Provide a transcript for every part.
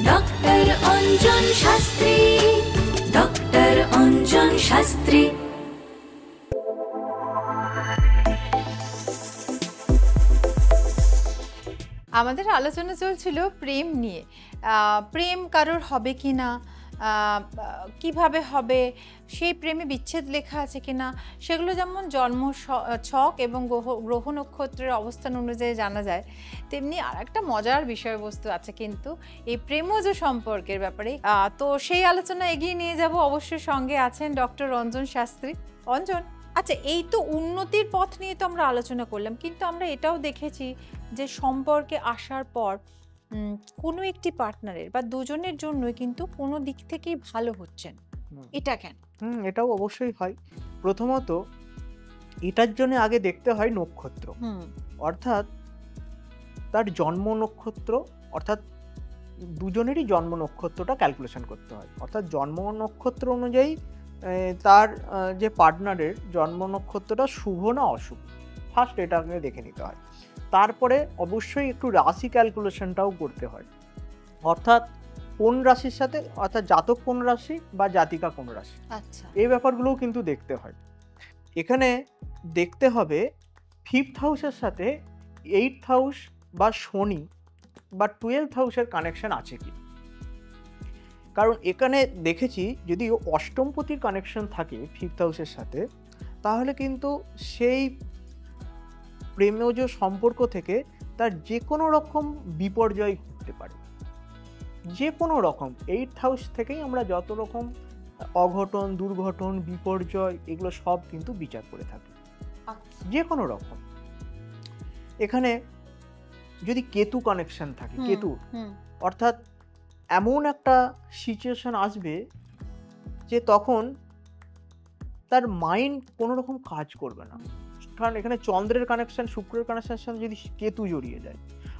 Doctor Anjan Shastri, doctor Anjan Shastri. আমাদের আলোচনা চলছিল প্রেম নিয়ে। প্রেম কারোর হবে কি না, কিভাবে হবে, সেই প্রেমে বিচ্ছেদ লেখা আছে কিনা, সেগুলো যেমন জন্ম ছক এবং গ্রহ নক্ষত্রের অবস্থান অনুযায়ী জানা যায়, তেমনি আর একটা মজার বিষয়বস্তু আছে কিন্তু এই প্রেমজ সম্পর্কের ব্যাপারে। তো সেই আলোচনা এগিয়ে নিয়ে যাব। অবশ্যই সঙ্গে আছেন ডক্টর অঞ্জন শাস্ত্রী। অঞ্জন, আচ্ছা, এই তো উন্নতির পথ নিয়ে তো আমরা আলোচনা করলাম, কিন্তু আমরা এটাও দেখেছি যে সম্পর্কে আসার পর কোনো একটি পার্টনারের বা দুজনের জন্য কিন্তু কোনো দিক থেকেই ভালো হচ্ছেন, এটা কেন? এটাও অবশ্যই হয়। প্রথমত এটার জন্য আগে দেখতে হয় নক্ষত্র, অর্থাৎ তার জন্ম নক্ষত্র, অর্থাৎ দুজনেরই জন্ম নক্ষত্রটা ক্যালকুলেশন করতে হয়। অর্থাৎ জন্ম নক্ষত্র অনুযায়ী তার যে পার্টনারের জন্ম নক্ষত্রটা শুভ না অশুভ, ফার্স্ট এটাকে দেখে নিতে হয়। তারপরে অবশ্যই একটু রাশি ক্যালকুলেশনটাও করতে হয়, অর্থাৎ কোন রাশির সাথে, অর্থাৎ জাতক কোন রাশি বা জাতিকা কোন রাশি, আচ্ছা, এই ব্যাপারগুলোও কিন্তু দেখতে হয়। এখানে দেখতে হবে 5th হাউসের সাথে 8th হাউস বা শনি বা 12th হাউসের কানেকশন আছে কি। কারণ এখানে দেখেছি যদি অষ্টমপতির কানেকশন থাকে 5th হাউসের সাথে, তাহলে কিন্তু সেই প্রেমজ সম্পর্ক থেকে তার যে কোনো রকম বিপর্যয় ঘটতে পারে, যে কোনো রকম। 8th হাউস থেকেই আমরা যত রকম অঘটন, দুর্ঘটন, বিপর্যয়, এগুলো সব কিন্তু বিচার করে থাকি, যে কোনো রকম। এখানে যদি কেতু কানেকশন থাকে, কেতু, অর্থাৎ এমন একটা সিচুয়েশন আসবে যে তখন তার মাইন্ড কোনো রকম কাজ করবে না। কারণ এখানে চন্দ্রের কানেকশন, শুক্রের কানেকশনের সাথে যদি কেতু জড়িয়ে যায়,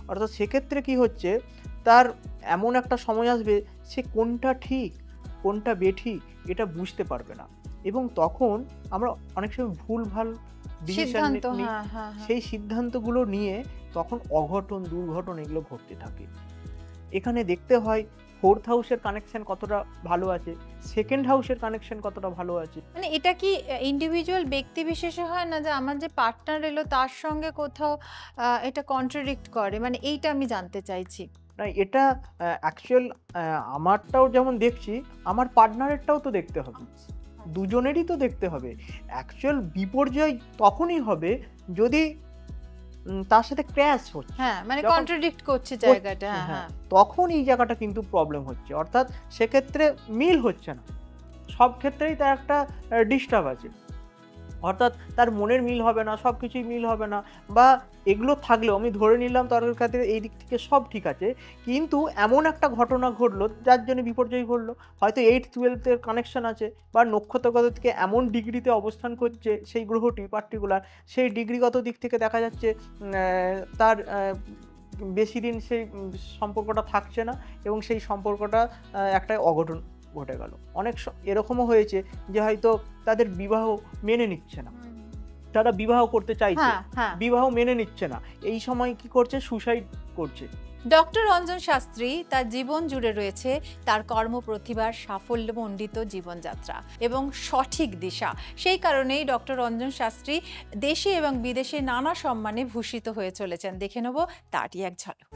অর্থাৎ সেক্ষেত্রে কি হচ্ছে, তার এমন একটা সময় আসবে সে কোনটা ঠিক কোনটা বেঠিক এটা বুঝতে পারবে না, এবং তখন আমরা অনেক সময় ভুলভাল ডিসিশন নিই। সেই সিদ্ধান্তগুলো নিয়ে তখন অঘটন, দুর্ঘটন এগুলো ঘটতে থাকে। এখানে দেখতে হয় 4th হাউসের কানেকশন কতটা ভালো আছে, 2nd হাউসের কানেকশন কতটা ভালো আছে। মানে এটা কি ইন্ডিভিজুয়াল ব্যক্তি বিশেষে হয় না যে আমার যে পার্টনার এলো তার সঙ্গে কোথাও এটা কন্ট্রাডিক্ট করে, মানে এইটা আমি জানতে চাইছি। না, এটা অ্যাকচুয়াল আমারটাও যেমন দেখছি, আমার পার্টনারেরটাও তো দেখতে হবে, দুজনেরই তো দেখতে হবে। অ্যাকচুয়াল বিপর্যয় তখনই হবে যদি তার সাথে ক্র্যাশ হচ্ছে, হ্যাঁ, মানে কন্ট্রাডিক্ট করছে জায়গাটা, হ্যাঁ, তখন এই জায়গাটা কিন্তু প্রবলেম হচ্ছে। অর্থাৎ সেক্ষেত্রে মিল হচ্ছে না, সব ক্ষেত্রেই তার একটা ডিস্টার্ব আছে, অর্থাৎ তার মনের মিল হবে না, সব কিছুই মিল হবে না, বা এগুলো থাকলেও আমি ধরে নিলাম তার ক্ষেত্রে এই দিক থেকে সব ঠিক আছে, কিন্তু এমন একটা ঘটনা ঘটলো যার জন্য বিপর্যয় ঘটলো। হয়তো 8th 12th-এর কানেকশন আছে, বা নক্ষত্রগত থেকে এমন ডিগ্রিতে অবস্থান করছে সেই গ্রহটি পার্টিকুলার, সেই ডিগ্রিগত দিক থেকে দেখা যাচ্ছে তার বেশি দিন সেই সম্পর্কটা থাকছে না, এবং সেই সম্পর্কটা একটা অঘটন ঘটে গেল। অনেক এরকমও হয়েছে যে হয়তো তাদের বিবাহ মেনে নিচ্ছে না, তারা বিবাহ করতে চাইছে, বিবাহ মেনে নিচ্ছে না, এই সময় কি করছে, সুসাইড করছে। ডক্টর অঞ্জন শাস্ত্রী তার জীবন জুড়ে রয়েছে তার কর্মপ্রতিভার সাফল্যমণ্ডিত জীবনযাত্রা এবং সঠিক দিশা। সেই কারণেই ডক্টর অঞ্জন শাস্ত্রী দেশে এবং বিদেশে নানা সম্মানে ভূষিত হয়ে চলেছেন। দেখে নেব তারই এক ঝলক।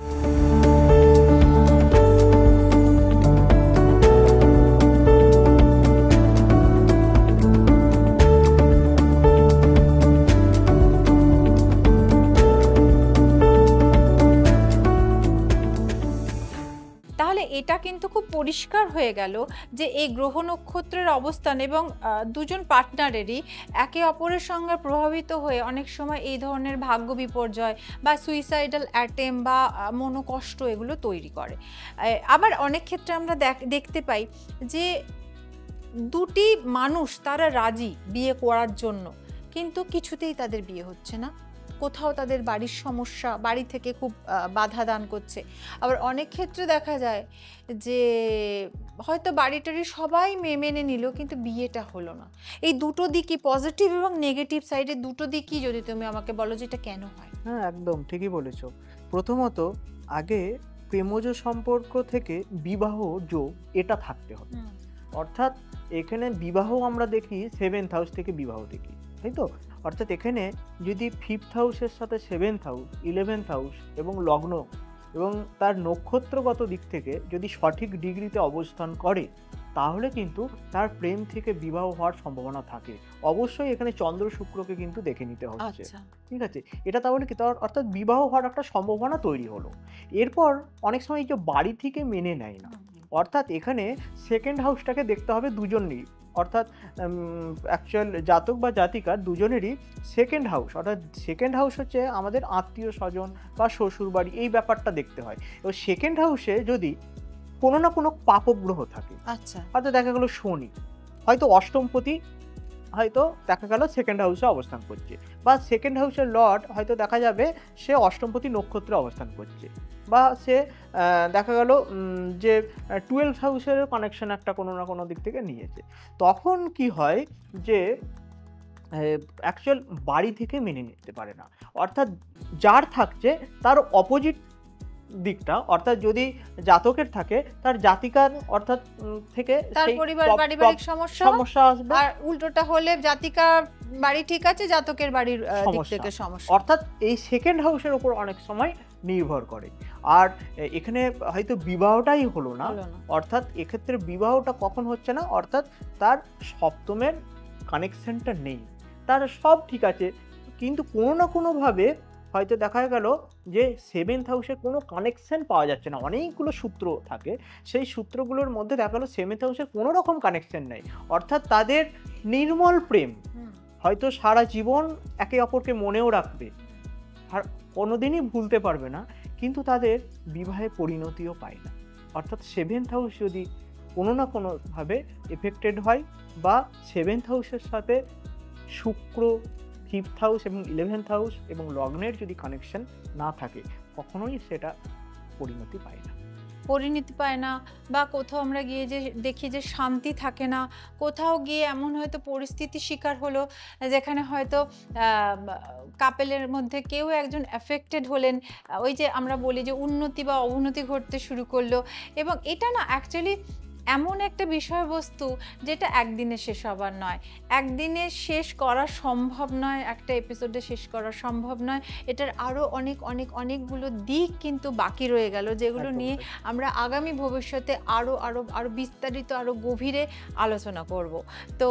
এটা কিন্তু খুব পরিষ্কার হয়ে গেল যে এই গ্রহ নক্ষত্রের অবস্থান এবং দুজন পার্টনারেরই একে অপরের সঙ্গে প্রভাবিত হয়ে অনেক সময় এই ধরনের ভাগ্য বিপর্যয় বা সুইসাইডাল অ্যাটেম্প বা মনোকষ্ট এগুলো তৈরি করে। আবার অনেক ক্ষেত্রে আমরা দেখতে পাই যে দুটি মানুষ তারা রাজি বিয়ে করার জন্য, কিন্তু কিছুতেই তাদের বিয়ে হচ্ছে না, কোথাও তাদের বাড়ির সমস্যা, বাড়ি থেকে খুব বাধা দান করছে। আবার অনেক ক্ষেত্রে দেখা যায় যে হয়তো বাড়িটারি সবাই মেনে নিল, কিন্তু বিয়েটা হলো না। এই দুটো দিকই, পজিটিভ এবং নেগেটিভ সাইডে দুটো দিকই যদি তুমি আমাকে বলো যে এটা কেন হয়। হ্যাঁ, একদম ঠিকই বলেছো। প্রথমত আগে প্রেমজ সম্পর্ক থেকে বিবাহ যোগ এটা থাকতে হবে। অর্থাৎ এখানে বিবাহ আমরা দেখি 7th হাউস থেকে বিবাহ দেখি, তাই তো? অর্থাৎ এখানে যদি 5th হাউসের সাথে 7th হাউস, 11th হাউস এবং লগ্ন এবং তার নক্ষত্রগত দিক থেকে যদি সঠিক ডিগ্রিতে অবস্থান করে, তাহলে কিন্তু তার প্রেম থেকে বিবাহ হওয়ার সম্ভাবনা থাকে। অবশ্যই এখানে চন্দ্র শুক্রকে কিন্তু দেখে নিতে হচ্ছে, আচ্ছা। ঠিক আছে? এটা তাহলে কি, অর্থাৎ বিবাহ হওয়ার একটা সম্ভাবনা তৈরি হলো। এরপর অনেক সময় এই যে বাড়ি থেকে মেনে নেয় না, অর্থাৎ এখানে 2nd হাউসটাকে দেখতে হবে দুজনেরই, অর্থাৎ অ্যাকচুয়াল জাতক বা জাতিকার দুজনেরই 2nd হাউস, অর্থাৎ 2nd হাউস হচ্ছে আমাদের আত্মীয় স্বজন বা শ্বশুর বাড়ি, এই ব্যাপারটা দেখতে হয়। এবার 2nd হাউসে যদি কোনো না কোনো পাপগ্রহ থাকে, আচ্ছা, হয়তো দেখা গেল শনি, হয়তো অষ্টমপতি হয়তো দেখা গেল 2nd হাউসে অবস্থান করছে, বা 2nd হাউসের লর্ড হয়তো দেখা যাবে সে অষ্টমপতি নক্ষত্রে অবস্থান করছে, বা সে দেখা গেল যে 12th হাউসের কানেকশন একটা কোনো না কোনো দিক থেকে নিয়েছে। তখন কি হয় যে অ্যাকচুয়াল বাড়ি থেকে মেনে নিতে পারে না, অর্থাৎ যার থাকছে তার অপোজিট দিকটা, অর্থাৎ যদি জাতকের থাকে তার জাতিকার অর্থাৎ থেকে তার সেই পরিবার পারিবারিক সমস্যা আসবে, আর উল্টোটা হলে জাতিকার বাড়ি ঠিক আছে, জাতকের বাড়ির দিক সমস্যা। থেকে সমস্যা। অর্থাৎ এই 2nd হাউসের উপর অনেক সময় নির্ভর করে। আর এখানে হয়তো বিবাহটাই হলো না, অর্থাৎ এক্ষেত্রে বিবাহটা কখন হচ্ছে না, অর্থাৎ তার সপ্তমের কানেকশনটা নেই, তার সব ঠিক আছে, কিন্তু কোনো না কোনোভাবে হয়তো দেখা গেল যে 7th হাউসের কোনো কানেকশন পাওয়া যাচ্ছে না। অনেকগুলো সূত্র থাকে, সেই সূত্রগুলোর মধ্যে দেখা গেল 7th হাউসের কোনো রকম কানেকশন নেই, অর্থাৎ তাদের নির্মল প্রেম, হয়তো সারা জীবন একে অপরকে মনেও রাখবে আর কোনোদিনই ভুলতে পারবে না, কিন্তু তাদের বিবাহে পরিণতিও পায় না। অর্থাৎ 7th হাউস যদি কোনো না কোনোভাবে এফেক্টেড হয়, বা 7th হাউসের সাথে শুক্র, 5th হাউস এবং 11th হাউস এবং লগ্নের যদি কানেকশন না থাকে, কখনোই সেটা পরিণতি পায় না। পরিণতি পায় না, বা কোথাও আমরা গিয়ে যে দেখি যে শান্তি থাকে না, কোথাও গিয়ে এমন হয়তো পরিস্থিতি শিকার হলো যেখানে হয়তো কাপেলের মধ্যে কেউ একজন এফেক্টেড হলেন, ওই যে আমরা বলি যে উন্নতি বা অবনতি ঘটতে শুরু করলো, এবং এটা না অ্যাকচুয়ালি এমন একটা বিষয়বস্তু যেটা একদিনে শেষ হবার নয়, একদিনে শেষ করা সম্ভব নয়, একটা এপিসোডে শেষ করা সম্ভব নয়। এটার আরও অনেকগুলো দিক কিন্তু বাকি রয়ে গেল, যেগুলো নিয়ে আমরা আগামী ভবিষ্যতে আরও বিস্তারিত, আরও গভীরে আলোচনা করব। তো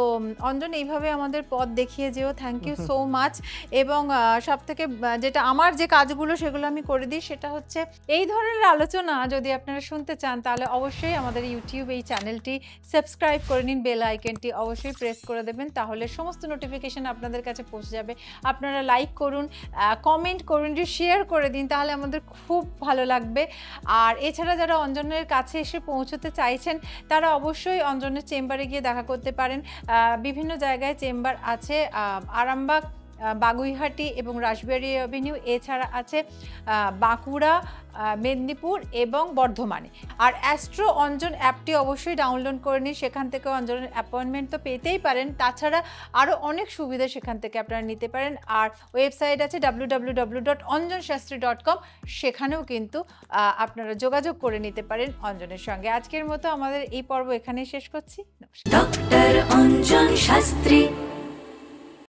অঞ্জন, এইভাবে আমাদের পথ দেখিয়ে যেও, থ্যাংক ইউ সো মাচ। এবং সব থেকে যেটা আমার যে কাজগুলো সেগুলো আমি করে দিই, সেটা হচ্ছে এই ধরনের আলোচনা যদি আপনারা শুনতে চান, তাহলে অবশ্যই আমাদের ইউটিউব এই চ্যানেলটি সাবস্ক্রাইব করে নিন, বেল আইকনটি অবশ্যই প্রেস করে দেবেন, তাহলে সমস্ত নোটিফিকেশন আপনাদের কাছে পৌঁছে যাবে। আপনারা লাইক করুন, কমেন্ট করুন, শেয়ার করে দিন, তাহলে আমাদের খুব ভালো লাগবে। আর এছাড়া যারা অঞ্জনের কাছে এসে পৌঁছতে চাইছেন, তারা অবশ্যই অঞ্জনের চেম্বারে গিয়ে দেখা করতে পারেন। বিভিন্ন জায়গায় চেম্বার আছে, আরামবাগ, বাগুইহাটি এবং রাসবিহারী অ্যাভিনিউ, এছাড়া আছে বাঁকুড়া, মেদিনীপুর এবং বর্ধমানে। আর অ্যাস্ট্রো অঞ্জন অ্যাপটি অবশ্যই ডাউনলোড করে নিন, সেখান থেকে অঞ্জনের অ্যাপয়েন্টমেন্ট তো পেতেই পারেন, তাছাড়া আরও অনেক সুবিধা সেখান থেকে আপনারা নিতে পারেন। আর ওয়েবসাইট আছে www.anjanshastri.com, সেখানেও কিন্তু আপনারা যোগাযোগ করে নিতে পারেন অঞ্জনের সঙ্গে। আজকের মতো আমাদের এই পর্ব এখানেই শেষ করছি। নমস্কার। ডক্টর অঞ্জন শাস্ত্রী।